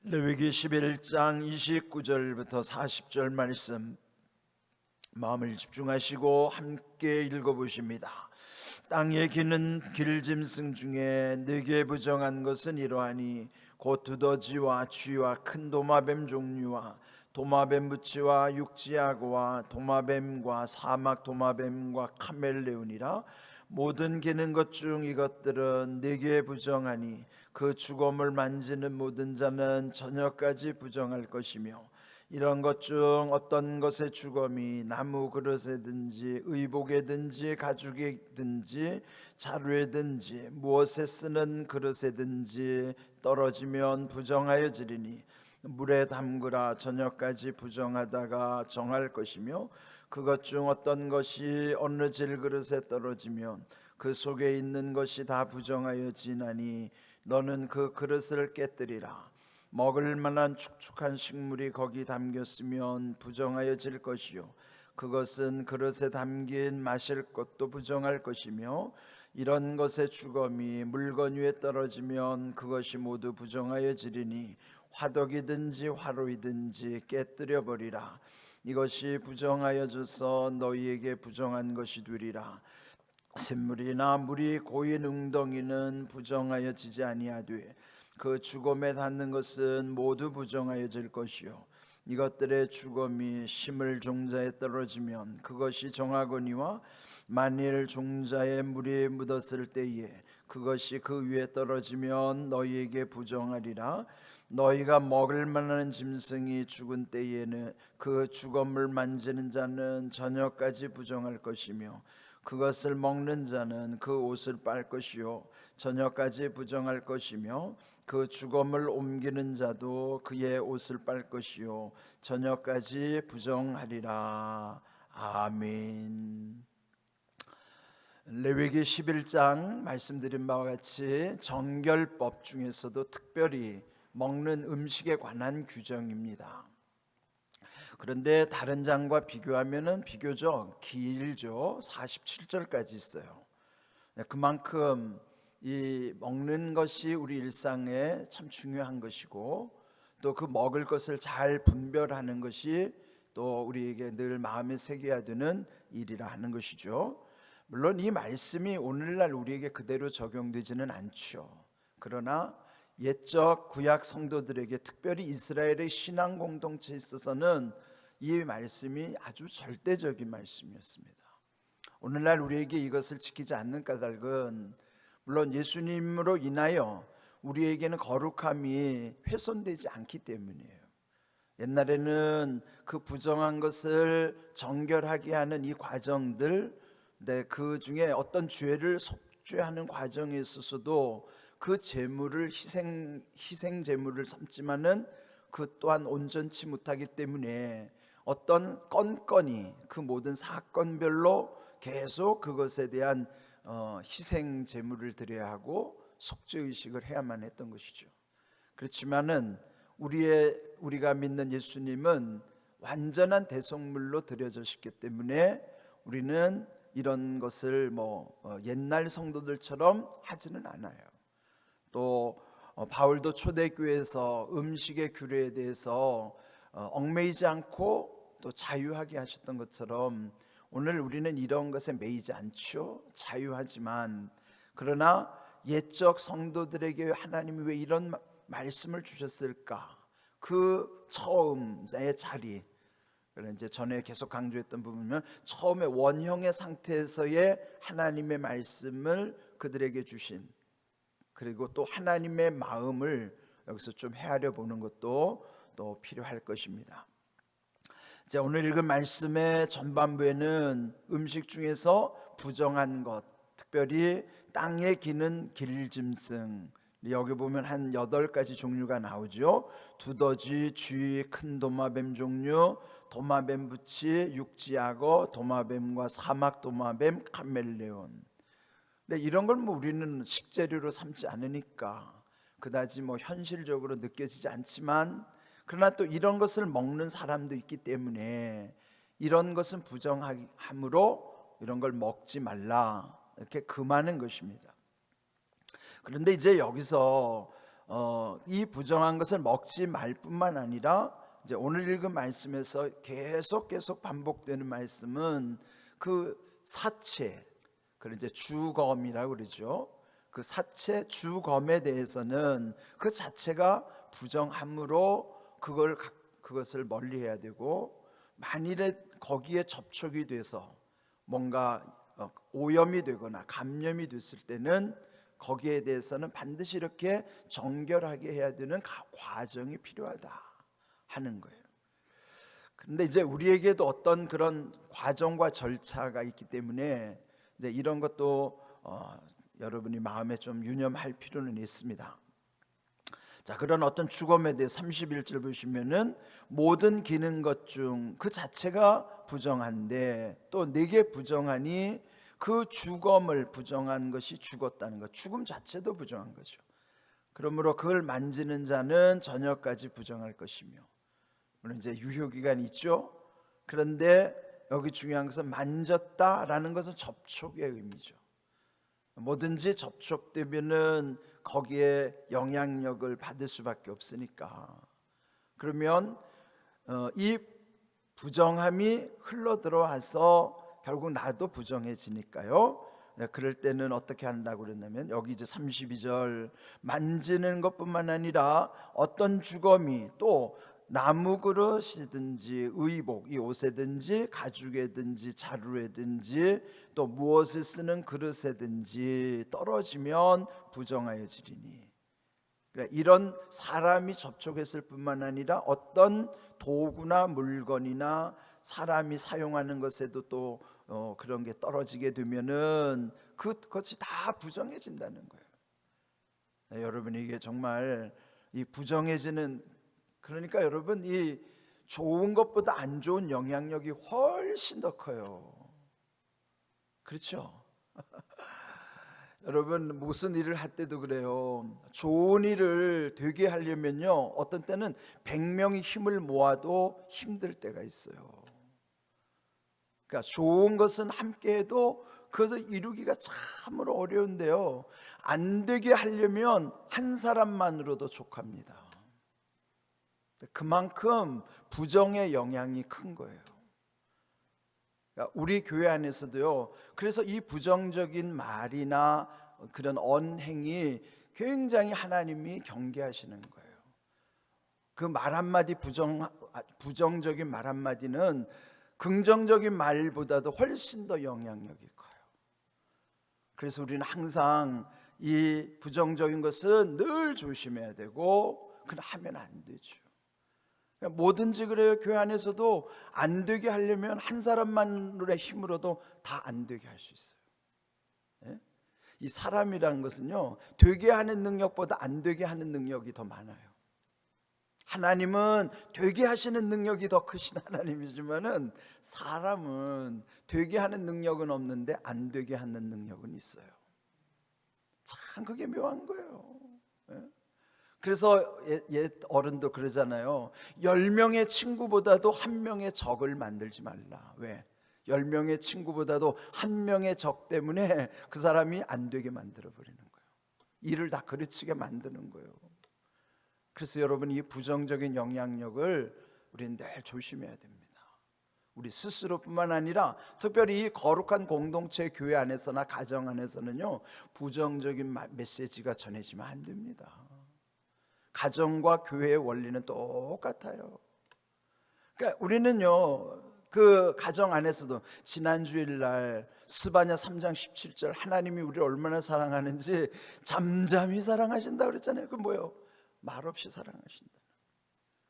레위기 11장 29절부터 40절 말씀 마음을 집중하시고 함께 읽어보십니다. 땅에 기는 길짐승 중에 네게 부정한 것은 이러하니 곧 두더지와 쥐와 큰 도마뱀 종류와 도마뱀 부치와 육지악어와 도마뱀과 사막 도마뱀과 카멜레온이라. 모든 기는 것 중 이것들은 네게 부정하니 그 주검을 만지는 모든 자는 저녁까지 부정할 것이며, 이런 것 중 어떤 것의 주검이 나무 그릇에든지 의복에든지 가죽에든지 자루에든지 무엇에 쓰는 그릇에든지 떨어지면 부정하여지리니 물에 담그라. 저녁까지 부정하다가 정할 것이며, 그것 중 어떤 것이 어느 질그릇에 떨어지면 그 속에 있는 것이 다 부정하여지나니 너는 그 그릇을 깨뜨리라. 먹을 만한 축축한 식물이 거기 담겼으면 부정하여질 것이요, 그것은 그릇에 담긴 마실 것도 부정할 것이며, 이런 것의 주검이 물건 위에 떨어지면 그것이 모두 부정하여지리니 화덕이든지 화로이든지 깨뜨려 버리라. 이것이 부정하여져서 너희에게 부정한 것이 되리라. 샘물이나 물이 고인 웅덩이는 부정하여지지 아니하되 그 주검에 닿는 것은 모두 부정하여질 것이요, 이것들의 주검이 심을 종자에 떨어지면 그것이 정하거니와 만일 종자에 물이 묻었을 때에 그것이 그 위에 떨어지면 너희에게 부정하리라. 너희가 먹을 만한 짐승이 죽은 때에는 그 주검을 만지는 자는 저녁까지 부정할 것이며, 그것을 먹는 자는 그 옷을 빨 것이요 저녁까지 부정할 것이며, 그 주검을 옮기는 자도 그의 옷을 빨 것이요 저녁까지 부정하리라. 아멘. 레위기 11장 말씀드린 바와 같이 정결법 중에서도 특별히 먹는 음식에 관한 규정입니다. 그런데 다른 장과 비교하면 비교적 길죠. 47절까지 있어요. 그만큼 이 먹는 것이 우리 일상에 참 중요한 것이고, 또 그 먹을 것을 잘 분별하는 것이 또 우리에게 늘 마음에 새겨야 되는 일이라 하는 것이죠. 물론 이 말씀이 오늘날 우리에게 그대로 적용되지는 않죠. 그러나 옛적 구약 성도들에게, 특별히 이스라엘의 신앙 공동체에 있어서는 이 말씀이 아주 절대적인 말씀이었습니다. 오늘날 우리에게 이것을 지키지 않는 까닭은 물론 예수님으로 인하여 우리에게는 거룩함이 훼손되지 않기 때문이에요. 옛날에는 그 부정한 것을 정결하게 하는 이 과정들, 그 중에 어떤 죄를 속죄하는 과정에 있어서도 그 제물을 희생 제물을 삼지만은 그 또한 온전치 못하기 때문에 어떤 건건이 그 모든 사건별로 계속 그것에 대한 희생 제물을 드려야 하고 속죄 의식을 해야만 했던 것이죠. 그렇지만은 우리가 믿는 예수님은 완전한 대속물로 드려졌기 때문에 우리는 이런 것을 옛날 성도들처럼 하지는 않아요. 또 바울도 초대교회에서 음식의 규례에 대해서 얽매이지 않고 또 자유하게 하셨던 것처럼 오늘 우리는 이런 것에 매이지 않죠. 자유하지만, 그러나 옛적 성도들에게 하나님이 왜 이런 말씀을 주셨을까? 그 처음의 자리, 이제 전에 계속 강조했던 부분이면 처음에 원형의 상태에서의 하나님의 말씀을 그들에게 주신, 그리고 또 하나님의 마음을 여기서 좀 헤아려 보는 것도 또 필요할 것입니다. 자, 오늘 읽은 말씀의 전반부에는 음식 중에서 부정한 것, 특별히 땅에 기는 길짐승, 여기 보면 한 8가지 종류가 나오죠. 두더지, 쥐, 큰 도마뱀 종류, 도마뱀 부치, 육지악어, 도마뱀과 사막 도마뱀, 카멜레온. 근데 이런 걸 우리는 식재료로 삼지 않으니까 그다지 현실적으로 느껴지지 않지만, 그러나 또 이런 것을 먹는 사람도 있기 때문에 이런 것은 부정함으로 이런 걸 먹지 말라, 이렇게 금하는 것입니다. 그런데 이제 여기서 이 부정한 것을 먹지 말 뿐만 아니라 이제 오늘 읽은 말씀에서 계속 반복되는 말씀은 그 사체, 그걸 이제 주검이라고 그러죠. 그 사체 주검에 대해서는 그 자체가 부정함으로 그것을 멀리해야 되고, 만일에 거기에 접촉이 돼서 뭔가 오염이 되거나 감염이 됐을 때는 거기에 대해서는 반드시 이렇게 정결하게 해야 되는 과정이 필요하다 하는 거예요. 그런데 이제 우리에게도 어떤 그런 과정과 절차가 있기 때문에 이제 이런 것도 여러분이 마음에 좀 유념할 필요는 있습니다. 자, 그런 어떤 주검에 대해 31절 보시면은 모든 기는 것 중 그 자체가 부정한데 또 내게 부정하니 그 주검을 부정한 것이 죽었다는 것, 죽음 자체도 부정한 거죠. 그러므로 그걸 만지는 자는 저녁까지 부정할 것이며, 물론 이제 유효 기간이 있죠. 그런데 여기 중요한 것은 만졌다라는 것은 접촉의 의미죠. 뭐든지 접촉되면은 거기에 영향력을 받을 수밖에 없으니까. 그러면 이 부정함이 흘러 들어와서 결국 나도 부정해지니까요. 그럴 때는 어떻게 한다고 그랬냐면 여기 이제 32절 만지는 것뿐만 아니라 어떤 주검이 또 나무 그릇이든지 의복 이 옷에든지 가죽에든지 자루에든지 또 무엇을 쓰는 그릇에든지 떨어지면 부정하여지리니, 그러니까 이런 사람이 접촉했을 뿐만 아니라 어떤 도구나 물건이나 사람이 사용하는 것에도 또 그런 게 떨어지게 되면은 그것이 다 부정해진다는 거예요. 네, 여러분 이게 정말 이 부정해지는, 그러니까 여러분 이 좋은 것보다 안 좋은 영향력이 훨씬 더 커요. 그렇죠? 여러분 무슨 일을 할 때도 그래요. 좋은 일을 되게 하려면요, 어떤 때는 100명이 힘을 모아도 힘들 때가 있어요. 그러니까 좋은 것은 함께해도 그것을 이루기가 참으로 어려운데요, 안 되게 하려면 한 사람만으로도 족합니다. 그만큼 부정의 영향이 큰 거예요. 그러니까 우리 교회 안에서도요, 그래서 이 부정적인 말이나 그런 언행이 굉장히 하나님이 경계하시는 거예요. 그 말 한마디 부정적인 말 한마디는 긍정적인 말보다도 훨씬 더 영향력이 커요. 그래서 우리는 항상 이 부정적인 것은 늘 조심해야 되고 그건 하면 안 되죠. 뭐든지 그래요. 교회 안에서도 안 되게 하려면 한 사람만의 힘으로도 다 안 되게 할 수 있어요. 예? 이 사람이라는 것은요, 되게 하는 능력보다 안 되게 하는 능력이 더 많아요. 하나님은 되게 하시는 능력이 더 크신 하나님이지만은 사람은 되게 하는 능력은 없는데 안 되게 하는 능력은 있어요. 참 그게 묘한 거예요. 예? 그래서 옛 어른도 그러잖아요. 10명의 친구보다도 1명의 적을 만들지 말라. 왜? 10명의 친구보다도 1명의 적 때문에 그 사람이 안 되게 만들어버리는 거예요. 일을 다 그르치게 만드는 거예요. 그래서 여러분 이 부정적인 영향력을 우리는 늘 조심해야 됩니다. 우리 스스로뿐만 아니라 특별히 이 거룩한 공동체 교회 안에서나 가정 안에서는요, 부정적인 메시지가 전해지면 안 됩니다. 가정과 교회의 원리는 똑같아요. 그러니까 우리는요, 그 가정 안에서도 지난 주일날 스바냐 3장 17절 하나님이 우리를 얼마나 사랑하는지 잠잠히 사랑하신다 그랬잖아요. 그 뭐예요? 말없이 사랑하신다.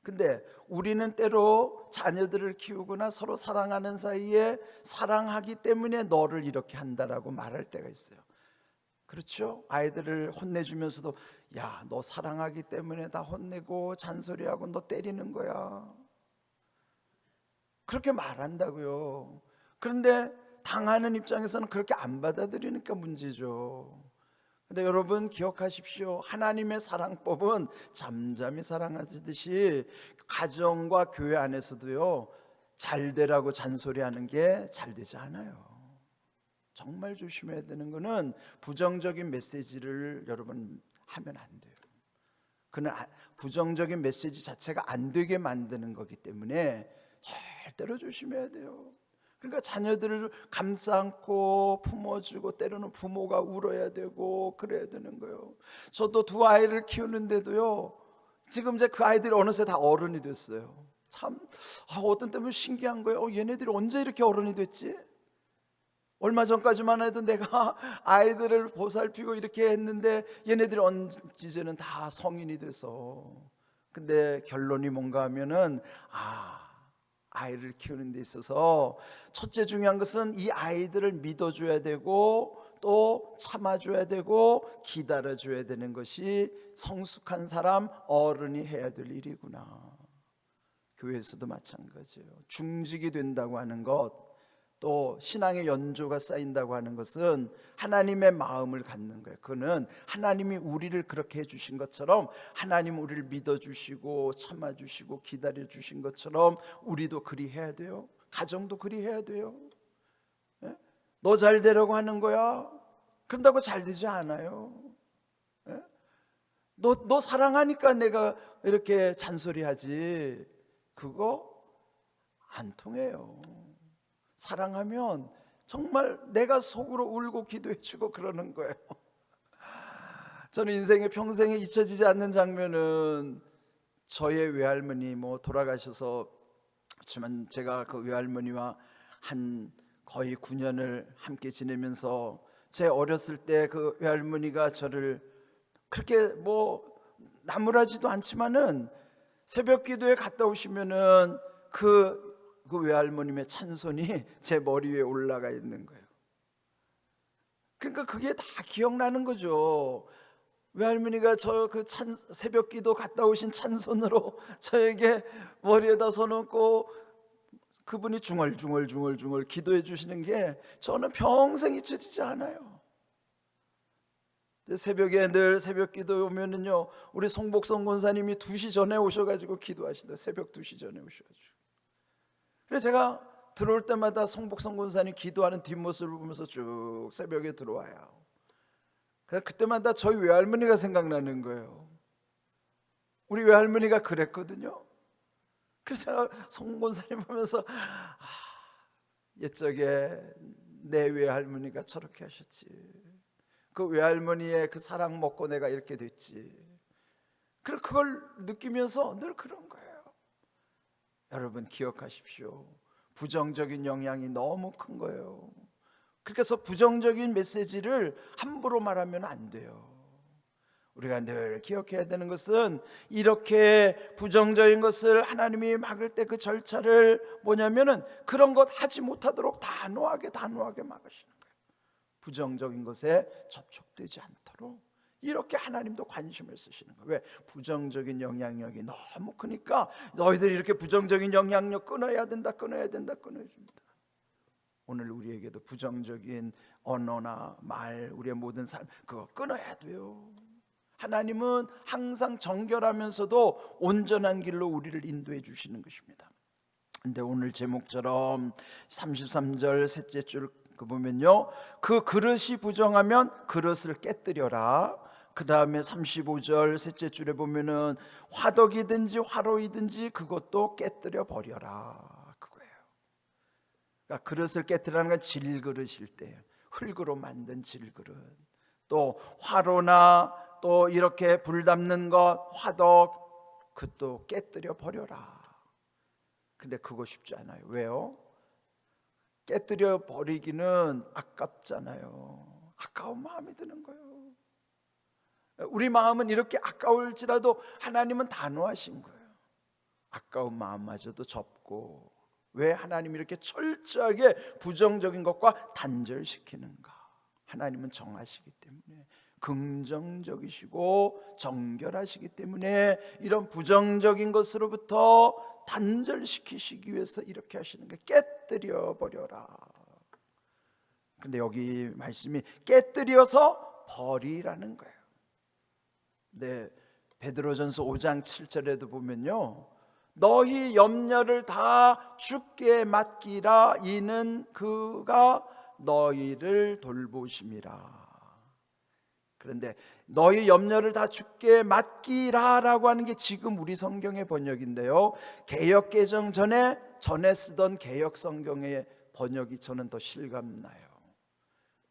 근데 우리는 때로 자녀들을 키우거나 서로 사랑하는 사이에 사랑하기 때문에 너를 이렇게 한다라고 말할 때가 있어요. 그렇죠? 아이들을 혼내주면서도 야, 너 사랑하기 때문에 다 혼내고 잔소리하고 너 때리는 거야, 그렇게 말한다고요. 그런데 당하는 입장에서는 그렇게 안 받아들이니까 문제죠. 근데 여러분 기억하십시오. 하나님의 사랑법은 잠잠히 사랑하듯이 가정과 교회 안에서도요, 잘 되라고 잔소리하는 게 잘 되지 않아요. 정말 조심해야 되는 거는 부정적인 메시지를 여러분 하면 안 돼요. 그는 부정적인 메시지 자체가 안 되게 만드는 거기 때문에 절대로 조심해야 돼요. 그러니까 자녀들을 감싸 안고 품어주고, 때로는 부모가 울어야 되고 그래야 되는 거예요. 저도 두 아이를 키우는데도요, 지금 이제 그 아이들이 어느새 다 어른이 됐어요. 참 어떤 때면 신기한 거예요. 얘네들이 언제 이렇게 어른이 됐지? 얼마 전까지만 해도 내가 아이들을 보살피고 이렇게 했는데 얘네들이 이제는 다 성인이 돼서. 근데 결론이 뭔가 하면은 아이를 키우는 데 있어서 첫째 중요한 것은 이 아이들을 믿어줘야 되고, 또 참아줘야 되고 기다려줘야 되는 것이 성숙한 사람, 어른이 해야 될 일이구나. 교회에서도 마찬가지예요. 중직이 된다고 하는 것, 또 신앙의 연조가 쌓인다고 하는 것은 하나님의 마음을 갖는 거예요. 그는 하나님이 우리를 그렇게 해주신 것처럼, 하나님 우리를 믿어주시고 참아주시고 기다려주신 것처럼 우리도 그리 해야 돼요. 가정도 그리 해야 돼요. 너 잘 되려고 하는 거야. 그런다고 잘 되지 않아요. 너 사랑하니까 내가 이렇게 잔소리하지, 그거 안 통해요. 사랑하면 정말 내가 속으로 울고 기도해주고 그러는 거예요. 저는 인생의 평생에 잊혀지지 않는 장면은, 저의 외할머니 돌아가셔서, 그렇지만 제가 그 외할머니와 한 거의 9년을 함께 지내면서, 제 어렸을 때 그 외할머니가 저를 그렇게 나무라지도 않지만은 새벽 기도에 갔다 오시면은 그 외할머님의 찬손이 제 머리 위에 올라가 있는 거예요. 그러니까 그게 다 기억나는 거죠. 외할머니가 저 그 새벽 기도 갔다 오신 찬손으로 저에게 머리에다 손얹고 그분이 중얼중얼 기도해 주시는 게 저는 평생 잊혀지지 않아요. 새벽에 늘 새벽 기도 오면은요, 우리 송복성 권사님이 2시 전에 오셔가지고 기도하신다. 새벽 2시 전에 오셔가지고. 그래서 제가 들어올 때마다 송복성 권사님 기도하는 뒷모습을 보면서 쭉 새벽에 들어와요. 그래서 그때마다 저희 외할머니가 생각나는 거예요. 우리 외할머니가 그랬거든요. 그래서 제가 송 권사님 보면서 옛적에 내 외할머니가 저렇게 하셨지, 그 외할머니의 그 사랑 먹고 내가 이렇게 됐지. 그걸 느끼면서 늘 그런 거예요. 여러분 기억하십시오. 부정적인 영향이 너무 큰 거예요. 그래서 부정적인 메시지를 함부로 말하면 안 돼요. 우리가 늘 기억해야 되는 것은, 이렇게 부정적인 것을 하나님이 막을 때 그 절차를 뭐냐면은, 그런 것 하지 못하도록 단호하게 막으시는 거예요. 부정적인 것에 접촉되지 않도록 이렇게 하나님도 관심을 쓰시는 거예요. 왜? 부정적인 영향력이 너무 크니까 너희들이 이렇게 부정적인 영향력 끊어야 된다. 끊어줍니다. 오늘 우리에게도 부정적인 언어나 말, 우리의 모든 삶, 그거 끊어야 돼요. 하나님은 항상 정결하면서도 온전한 길로 우리를 인도해 주시는 것입니다. 근데 오늘 제목처럼 33절 셋째 줄 보면요, 그 그릇이 부정하면 그릇을 깨뜨려라. 그 다음에 35절 셋째 줄에 보면은 화덕이든지 화로이든지 그것도 깨뜨려 버려라, 그거예요. 그러니까 그릇을 깨뜨리라는 건 질그릇일 때, 흙으로 만든 질그릇, 또 화로나 또 이렇게 불 담는 것, 화덕, 그것도 깨뜨려 버려라. 근데 그거 쉽지 않아요. 왜요? 깨뜨려 버리기는 아깝잖아요. 아까운 마음이 드는 거예요. 우리 마음은 이렇게 아까울지라도 하나님은 단호하신 거예요. 아까운 마음마저도 접고. 왜 하나님이 이렇게 철저하게 부정적인 것과 단절시키는가? 하나님은 정하시기 때문에, 긍정적이시고 정결하시기 때문에 이런 부정적인 것으로부터 단절시키시기 위해서 이렇게 하시는 거예요. 깨뜨려 버려라. 근데 여기 말씀이 깨뜨려서 버리라는 거예요. 네, 베드로전서 5장 7절에도 보면요, 너희 염려를 다 주께 맡기라, 이는 그가 너희를 돌보심이라. 그런데 너희 염려를 다 주께 맡기라라고 하는 게 지금 우리 성경의 번역인데요, 개역 개정 전에 쓰던 개역 성경의 번역이 저는 더 실감나요.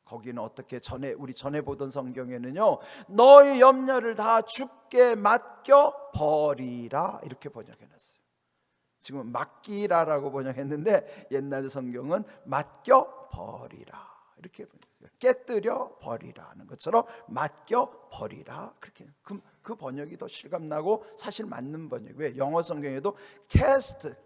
거기는 어떻게 우리 전에 보던 성경에는요, 너희 염려를 다 주께 맡겨 버리라 이렇게 번역해놨어요. 지금은 맡기라라고 번역했는데 옛날 성경은 맡겨 버리라 이렇게 깨뜨려 버리라 하는 것처럼 맡겨 버리라, 그렇게 그 번역이 더 실감나고 사실 맞는 번역. 왜? 영어 성경에도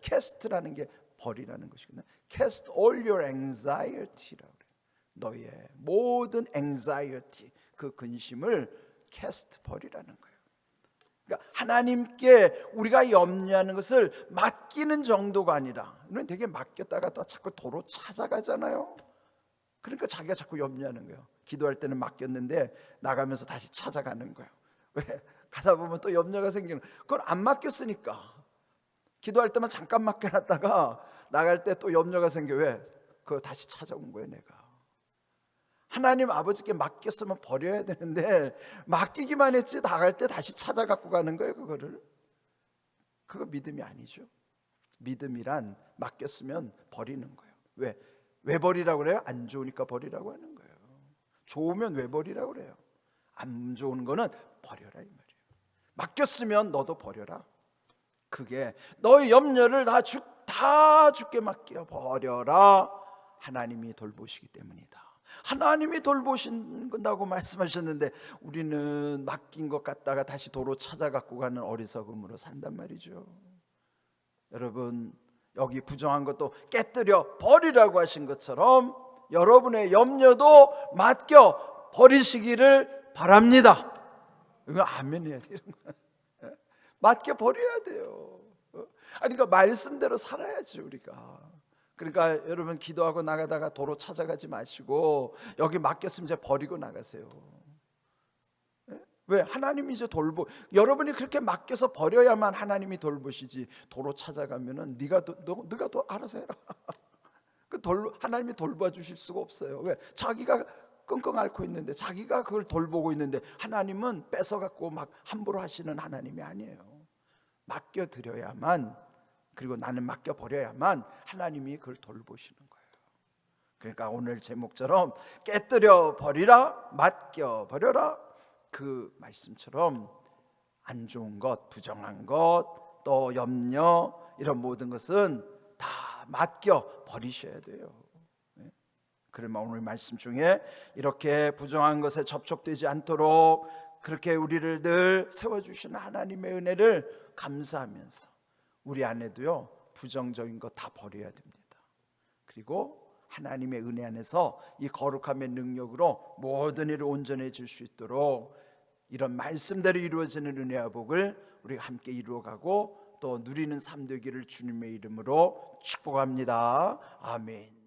cast라는 게 버리라는 것이거든요. cast all your anxiety라고 그래요. 너의 모든 anxiety, 그 근심을 cast 버리라는 거예요. 그러니까 하나님께 우리가 염려하는 것을 맡기는 정도가 아니라, 우리는 되게 맡겼다가 또 자꾸 도로 찾아가잖아요. 그러니까 자기가 자꾸 염려하는 거예요. 기도할 때는 맡겼는데 나가면서 다시 찾아가는 거예요. 왜? 가다 보면 또 염려가 생기는 거예요. 그걸 안 맡겼으니까. 기도할 때만 잠깐 맡겨놨다가 나갈 때 또 염려가 생겨. 왜? 그거 다시 찾아온 거예요. 내가 하나님 아버지께 맡겼으면 버려야 되는데 맡기기만 했지 나갈 때 다시 찾아갖고 가는 거예요. 그거 믿음이 아니죠. 믿음이란 맡겼으면 버리는 거예요. 왜 버리라고 그래요? 안 좋으니까 버리라고 하는 거예요. 좋으면 왜 버리라고 그래요? 안 좋은 거는 버려라 이 말이에요. 맡겼으면 너도 버려라. 그게 너의 염려를 다 주께 맡겨 버려라. 하나님이 돌보시기 때문이다. 하나님이 돌보신다고 말씀하셨는데 우리는 맡긴 것 갖다가 다시 도로 찾아갖고 가는 어리석음으로 산단 말이죠. 여러분, 여기 부정한 것도 깨뜨려 버리라고 하신 것처럼 여러분의 염려도 맡겨 버리시기를 바랍니다. 이거 아멘 해야 되는 거야. 맡겨 버려야 돼요. 그러니까 말씀대로 살아야지 우리가. 그러니까 여러분, 기도하고 나가다가 도로 찾아가지 마시고 여기 맡겼으면 이제 버리고 나가세요. 왜? 하나님이 이제 여러분이 그렇게 맡겨서 버려야만 하나님이 돌보시지. 도로 찾아가면은 네가 알아서 해라. 하나님이 돌봐주실 수가 없어요. 왜? 자기가 끙끙 앓고 있는데, 자기가 그걸 돌보고 있는데 하나님은 뺏어갖고 막 함부로 하시는 하나님이 아니에요. 맡겨드려야만, 그리고 나는 맡겨버려야만 하나님이 그걸 돌보시는 거예요. 그러니까 오늘 제목처럼 깨뜨려 버리라, 맡겨버려라, 그 말씀처럼 안 좋은 것, 부정한 것, 또 염려, 이런 모든 것은 다 맡겨 버리셔야 돼요. 그러면 오늘 말씀 중에 이렇게 부정한 것에 접촉되지 않도록 그렇게 우리를 늘 세워주시는 하나님의 은혜를 감사하면서 우리 안에도요, 부정적인 거 다 버려야 됩니다. 그리고 하나님의 은혜 안에서 이 거룩함의 능력으로 모든 일을 온전해질 수 있도록 이런 말씀대로 이루어지는 은혜와 복을 우리가 함께 이루어가고 또 누리는 삶 되기를 주님의 이름으로 축복합니다. 아멘.